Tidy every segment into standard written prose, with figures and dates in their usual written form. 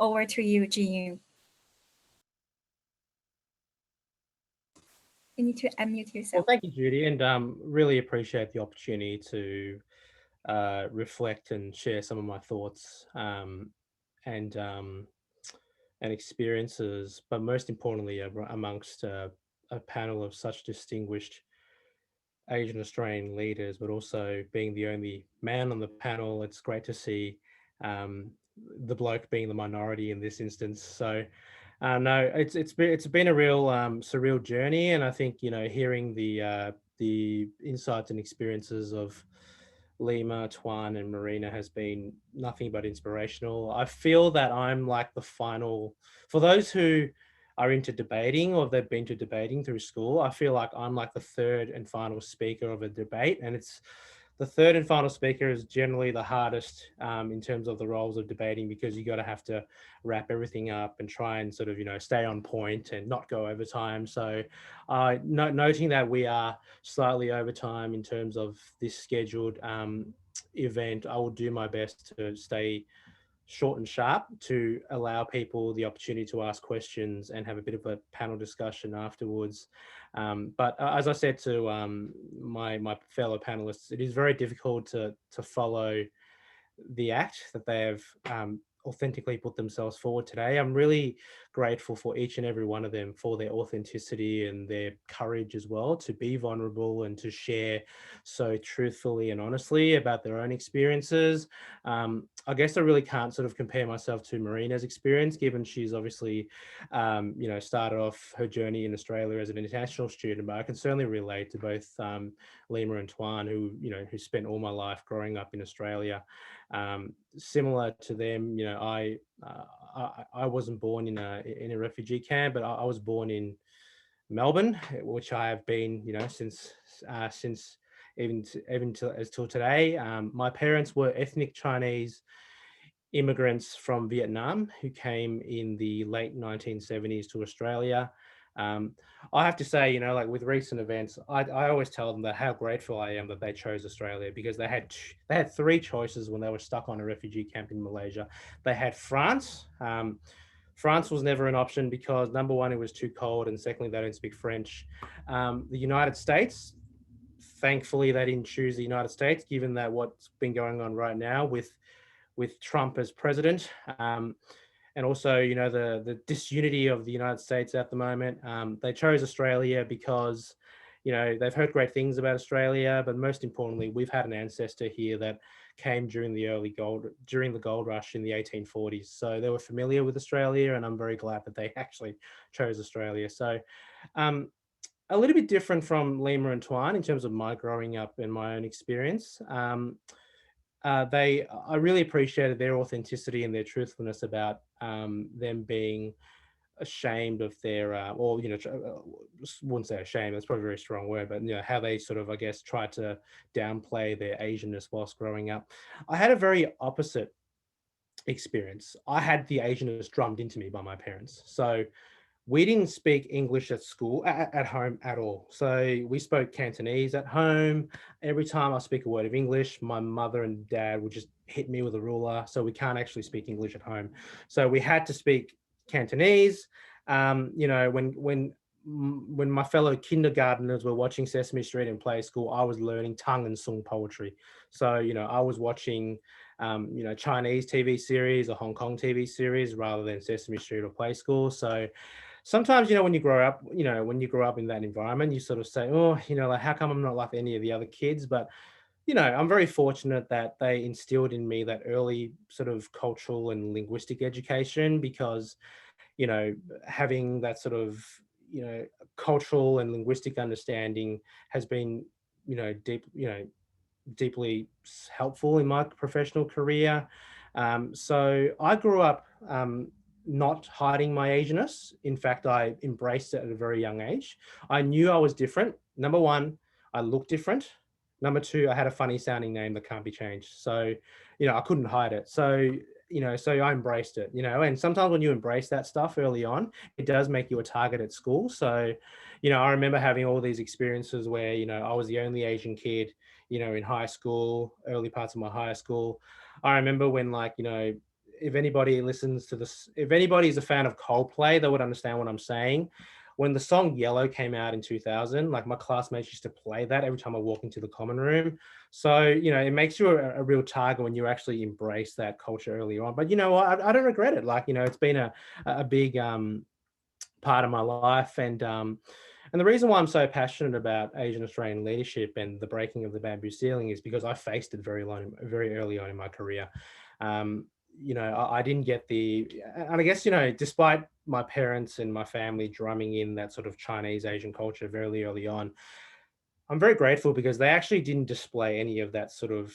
over to you, Jieh-Yung. You need to unmute yourself. Well, thank you, Judy, and really appreciate the opportunity to reflect and share some of my thoughts and experiences, but most importantly, amongst a panel of such distinguished Asian Australian leaders, but also being the only man on the panel, it's great to see um, the bloke being the minority in this instance. So, no, it's been a real surreal journey, and I think hearing the insights and experiences of Lyma, Tuanh, and Muneera has been nothing but inspirational. I feel that I'm like the final, for those who are into debating or they've been to debating through school, I feel like I'm like the third and final speaker of a debate. And it's the third and final speaker is generally the hardest in terms of the roles of debating, because you got to have to wrap everything up and try and sort of, stay on point and not go over time. So noting that we are slightly over time in terms of this scheduled event, I will do my best to stay short and sharp to allow people the opportunity to ask questions and have a bit of a panel discussion afterwards. But as I said to my fellow panelists, it is very difficult to follow the act that they have authentically put themselves forward today. I'm really grateful for each and every one of them for their authenticity and their courage as well to be vulnerable and to share so truthfully and honestly about their own experiences. I guess I really can't sort of compare myself to Marina's experience, given she's obviously, started off her journey in Australia as an international student, but I can certainly relate to both Lyma and Tuanh, who spent all my life growing up in Australia. Similar to them, I wasn't born in a refugee camp, but I was born in Melbourne, which I have been, since even till today. My parents were ethnic Chinese immigrants from Vietnam who came in the late 1970s to Australia. I have to say, like with recent events, I always tell them that how grateful I am that they chose Australia, because they had three choices when they were stuck on a refugee camp in Malaysia. They had France. France was never an option because number one, it was too cold, and secondly, they don't speak French. The United States, thankfully, they didn't choose the United States, given that what's been going on right now with Trump as president. And also, the disunity of the United States at the moment. They chose Australia because, they've heard great things about Australia, but most importantly, we've had an ancestor here that came during the gold rush in the 1840s. So they were familiar with Australia, and I'm very glad that they actually chose Australia. So a little bit different from Lyma and Tuanh in terms of my growing up and my own experience. I really appreciated their authenticity and their truthfulness about them being ashamed of their, wouldn't say ashamed, that's probably a very strong word, but how they sort of, I guess, tried to downplay their Asianness whilst growing up. I had a very opposite experience. I had the Asianness drummed into me by my parents. So we didn't speak English at school, at home at all. So we spoke Cantonese at home. Every time I speak a word of English, my mother and dad would just hit me with a ruler. So we can't actually speak English at home. So we had to speak Cantonese. When my fellow kindergarteners were watching Sesame Street in play school, I was learning Tongue and Sung poetry. So, I was watching, Chinese TV series or Hong Kong TV series rather than Sesame Street or play school. So sometimes, when you grow up, in that environment, you sort of say, oh, like, how come I'm not like any of the other kids? But, I'm very fortunate that they instilled in me that early sort of cultural and linguistic education, because, having that sort of, cultural and linguistic understanding has been, deeply helpful in my professional career. So I grew up not hiding my Asianness. In fact, I embraced it at a very young age. I knew I was different. Number one, I looked different. Number two, I had a funny sounding name that can't be changed. So, I couldn't hide it. So, so I embraced it, and sometimes when you embrace that stuff early on, it does make you a target at school. So, I remember having all these experiences where, I was the only Asian kid, in high school, early parts of my high school. I remember when, like, if anybody listens to this, if anybody is a fan of Coldplay, they would understand what I'm saying. When the song Yellow came out in 2000, like my classmates used to play that every time I walk into the common room. So, you know, it makes you a real target when you actually embrace that culture early on. But, you know, I don't regret it. Like, you know, it's been a big part of my life. And the reason why I'm so passionate about Asian Australian leadership and the breaking of the bamboo ceiling is because I faced it very early on in my career. Um, you know, I didn't get and I guess, you know, despite my parents and my family drumming in that sort of Chinese Asian culture very early on, I'm very grateful because they actually didn't display any of that sort of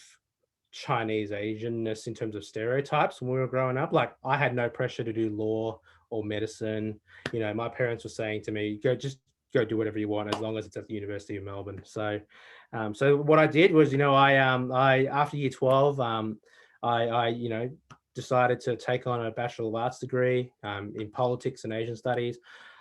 Chinese Asianness in terms of stereotypes when we were growing up. Like I had no pressure to do law or medicine. You know, my parents were saying to me, just go do whatever you want as long as it's at the University of Melbourne. So, so what I did was, you know, I after year 12, I you know, decided to take on a Bachelor of Arts degree in politics and Asian studies.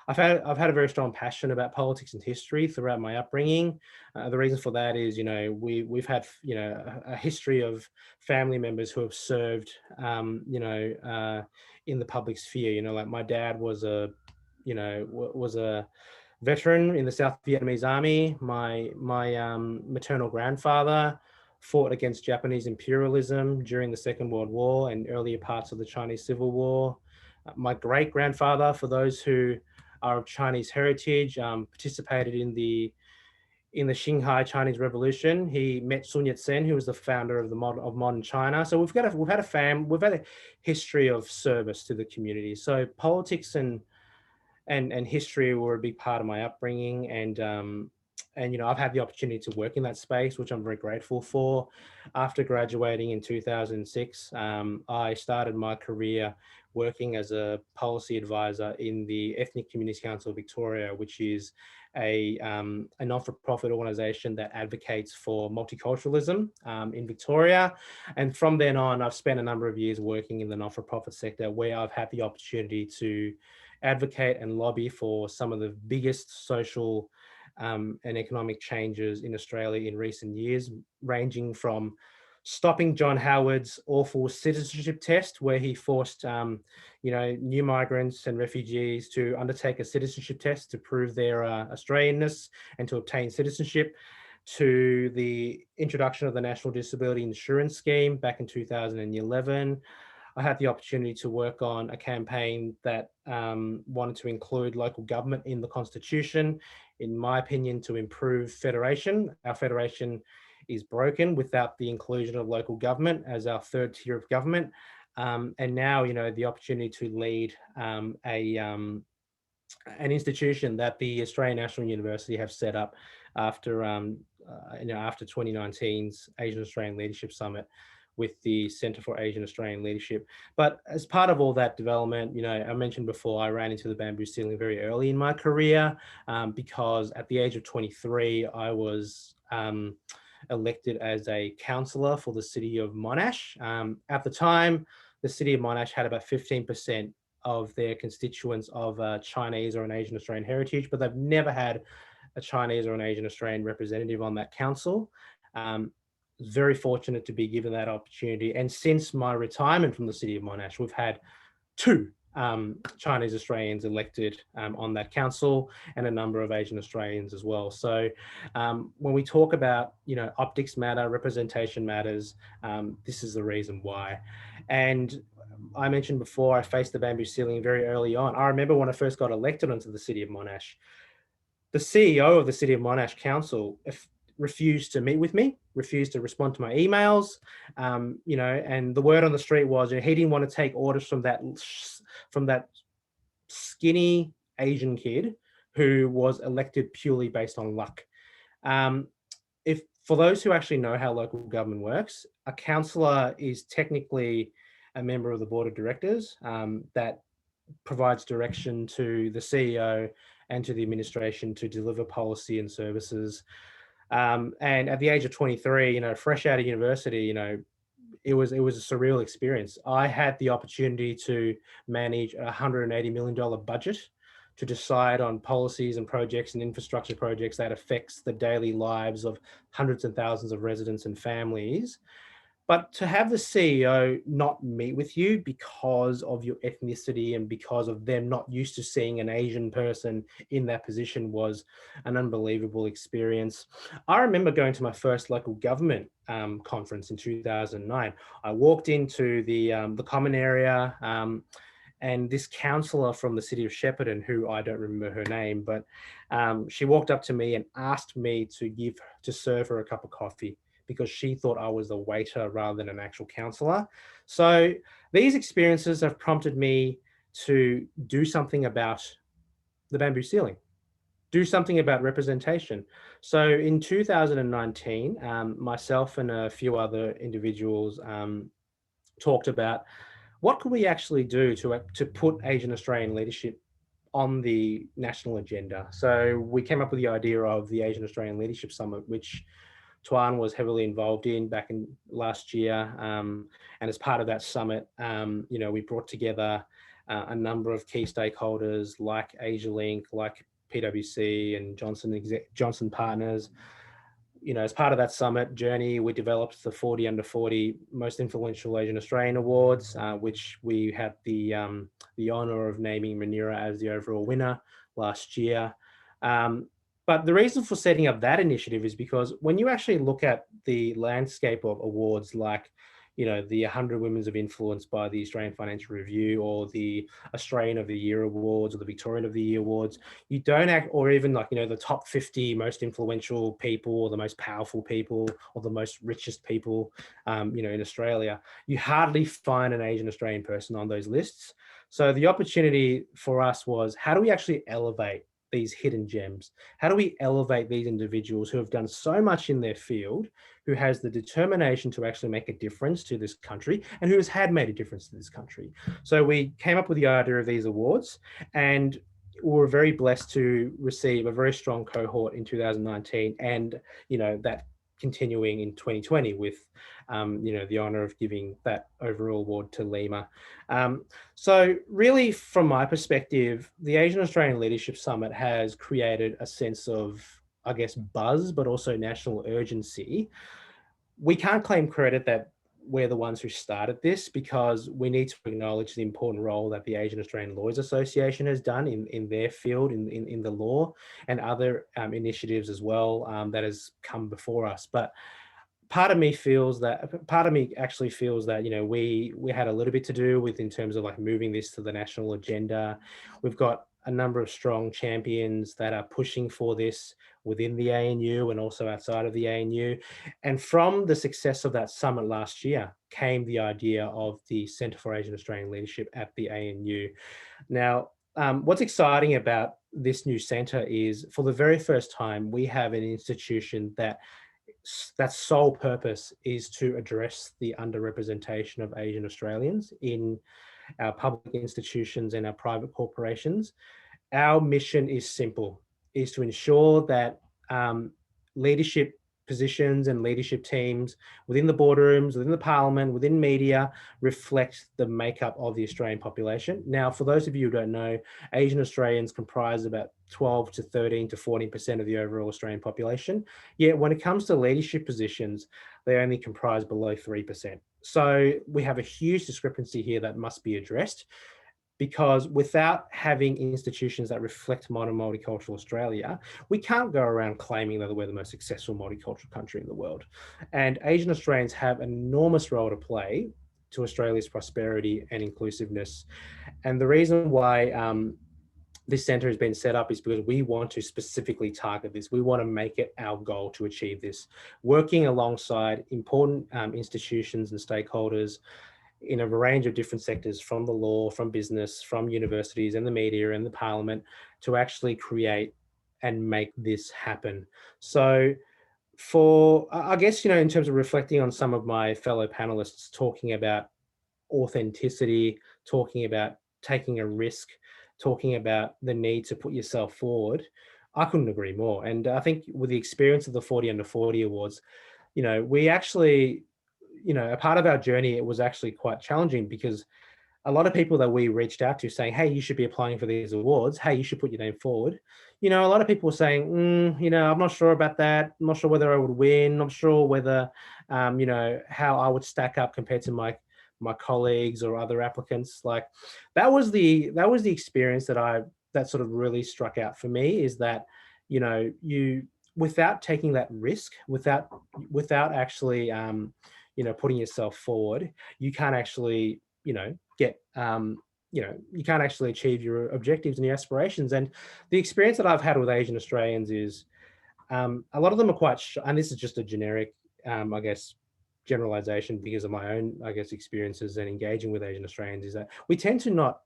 I've had a very strong passion about politics and history throughout my upbringing. The reason for that is, you know, we've had, you know, a history of family members who have served, you know, in the public sphere. You know, like my dad was was a veteran in the South Vietnamese Army. My maternal grandfather fought against Japanese imperialism during the Second World War and earlier parts of the Chinese Civil War. My great grandfather, for those who are of Chinese heritage, participated in the Shanghai Chinese Revolution. He met Sun Yat-sen, who was the founder of modern China. So we've had a history of service to the community. So politics and history were a big part of my upbringing, and you know, I've had the opportunity to work in that space, which I'm very grateful for. After graduating in 2006, I started my career working as a policy advisor in the Ethnic Communities Council of Victoria, which is a non-for-profit organisation that advocates for multiculturalism in Victoria. And from then on, I've spent a number of years working in the non-for-profit sector, where I've had the opportunity to advocate and lobby for some of the biggest social and economic changes in Australia in recent years, ranging from stopping John Howard's awful citizenship test, where he forced you know, new migrants and refugees to undertake a citizenship test to prove their Australianness and to obtain citizenship, to the introduction of the National Disability Insurance Scheme back in 2011. I had the opportunity to work on a campaign that wanted to include local government in the Constitution, in my opinion, to improve federation. Our federation is broken without the inclusion of local government as our third tier of government. And now, you know, the opportunity to lead an institution that the Australian National University have set up after you know, after 2019's Asian Australian Leadership Summit with the Centre for Asian Australian Leadership. But as part of all that development, you know, I mentioned before, I ran into the bamboo ceiling very early in my career because at the age of 23, I was elected as a councillor for the city of Monash. At the time, the city of Monash had about 15% of their constituents of Chinese or an Asian Australian heritage, but they've never had a Chinese or an Asian Australian representative on that council. Very fortunate to be given that opportunity. And since my retirement from the city of Monash, we've had two Chinese Australians elected on that council, and a number of Asian Australians as well. So when we talk about, you know, optics matter, representation matters, this is the reason why. And I mentioned before, I faced the bamboo ceiling very early on. I remember when I first got elected onto the city of Monash, the CEO of the City of Monash Council refused to meet with me, refused to respond to my emails, you know, and the word on the street was, you know, he didn't want to take orders from that skinny Asian kid who was elected purely based on luck. If for those who actually know how local government works, a councillor is technically a member of the board of directors that provides direction to the CEO and to the administration to deliver policy and services. And at the age of 23, you know, fresh out of university, you know, it was a surreal experience. I had the opportunity to manage a $180 million budget to decide on policies and projects and infrastructure projects that affects the daily lives of hundreds and thousands of residents and families. But to have the CEO not meet with you because of your ethnicity and because of them not used to seeing an Asian person in that position was an unbelievable experience. I remember going to my first local government conference in 2009. I walked into the common area, and this councillor from the city of Shepparton, who I don't remember her name, but she walked up to me and asked me to serve her a cup of coffee because she thought I was the waiter rather than an actual counsellor. So these experiences have prompted me to do something about the bamboo ceiling, do something about representation. So in 2019, myself and a few other individuals talked about what could we actually do to put Asian Australian leadership on the national agenda. So we came up with the idea of the Asian Australian Leadership Summit, which Tuanh was heavily involved in back in last year. And as part of that summit, we brought together a number of key stakeholders like AsiaLink, like PwC and Johnson Partners. As part of that summit journey, we developed the 40 under 40 most influential Asian Australian Awards, which we had the honour of naming Muneera as the overall winner last year. But the reason for setting up that initiative is because when you actually look at the landscape of awards like, the 100 Women of Influence by the Australian Financial Review, or the Australian of the Year Awards, or the Victorian of the Year Awards, you don't act, or even like, the top 50 most influential people, or the most powerful people, or the most richest people, in Australia, you hardly find an Asian Australian person on those lists. So the opportunity for us was, how do we actually elevate these hidden gems? How do we elevate these individuals who have done so much in their field, who has the determination to actually make a difference to this country, and who has had made a difference to this country? So we came up with the idea of these awards, and we were very blessed to receive a very strong cohort in 2019, and that continuing in 2020 with the honor of giving that overall award to Lyma. So really, from my perspective, the Asian Australian Leadership Summit has created a sense of, I guess, buzz, but also national urgency. We can't claim credit that we're the ones who started this, because we need to acknowledge the important role that the Asian Australian Lawyers Association has done in their field, in the law, and other initiatives as well that has come before us. But part of me actually feels that we had a little bit to do with, in terms of like moving this to the national agenda. We've got a number of strong champions that are pushing for this within the ANU and also outside of the ANU. And from the success of that summit last year came the idea of the Centre for Asian Australian Leadership at the ANU. Now, what's exciting about this new centre is, for the very first time, we have an institution that sole purpose is to address the underrepresentation of Asian Australians in our public institutions and our private corporations. Our mission is simple, is to ensure that leadership positions and leadership teams within the boardrooms, within the parliament, within media, reflect the makeup of the Australian population. Now, for those of you who don't know, Asian Australians comprise about 12 to 13 to 14% of the overall Australian population. Yet when it comes to leadership positions, they only comprise below 3%. So we have a huge discrepancy here that must be addressed, because without having institutions that reflect modern multicultural Australia, we can't go around claiming that we're the most successful multicultural country in the world. And Asian Australians have an enormous role to play to Australia's prosperity and inclusiveness. And the reason why this centre has been set up is because we want to specifically target this. We want to make it our goal to achieve this, working alongside important institutions and stakeholders in a range of different sectors, from the law, from business, from universities and the media and the parliament, to actually create and make this happen. So I guess, in terms of reflecting on some of my fellow panelists talking about authenticity, talking about taking a risk, talking about the need to put yourself forward, I couldn't agree more. And I think with the experience of the 40 under 40 awards, we actually, a part of our journey, it was actually quite challenging, because a lot of people that we reached out to saying, hey, you should be applying for these awards. Hey, you should put your name forward. A lot of people were saying, I'm not sure about that. I'm not sure whether I would win. I'm not sure whether, how I would stack up compared to my colleagues or other applicants. Like that was the experience that sort of really struck out for me, is that, you, without taking that risk, without actually, putting yourself forward, you can't actually, get, you can't actually achieve your objectives and your aspirations. And the experience that I've had with Asian Australians is, a lot of them are quite, and this is just a generic, I guess, generalization because of my own, I guess, experiences and engaging with Asian Australians, is that we tend to not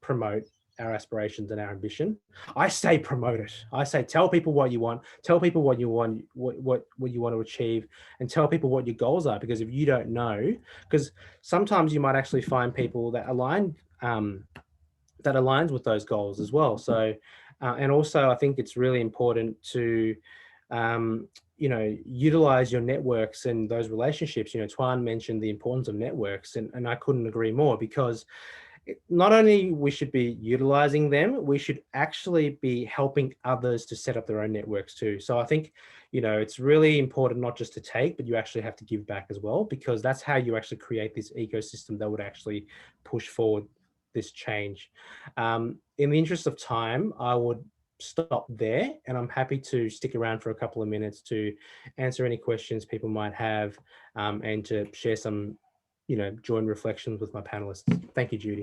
promote our aspirations and our ambition. I say promote it. I say tell people what you want, tell people what you want, what you want to achieve, and tell people what your goals are. Because if you don't know, because sometimes you might actually find people that aligns with those goals as well. So, and also I think it's really important to, utilize your networks and those relationships. Tuan mentioned the importance of networks, and I couldn't agree more, because not only we should be utilizing them, we should actually be helping others to set up their own networks too. So I think, it's really important not just to take, but you actually have to give back as well, because that's how you actually create this ecosystem that would actually push forward this change. In the interest of time, I would stop there, and I'm happy to stick around for a couple of minutes to answer any questions people might have, and to share some, joint reflections with my panelists. Thank you, Judy.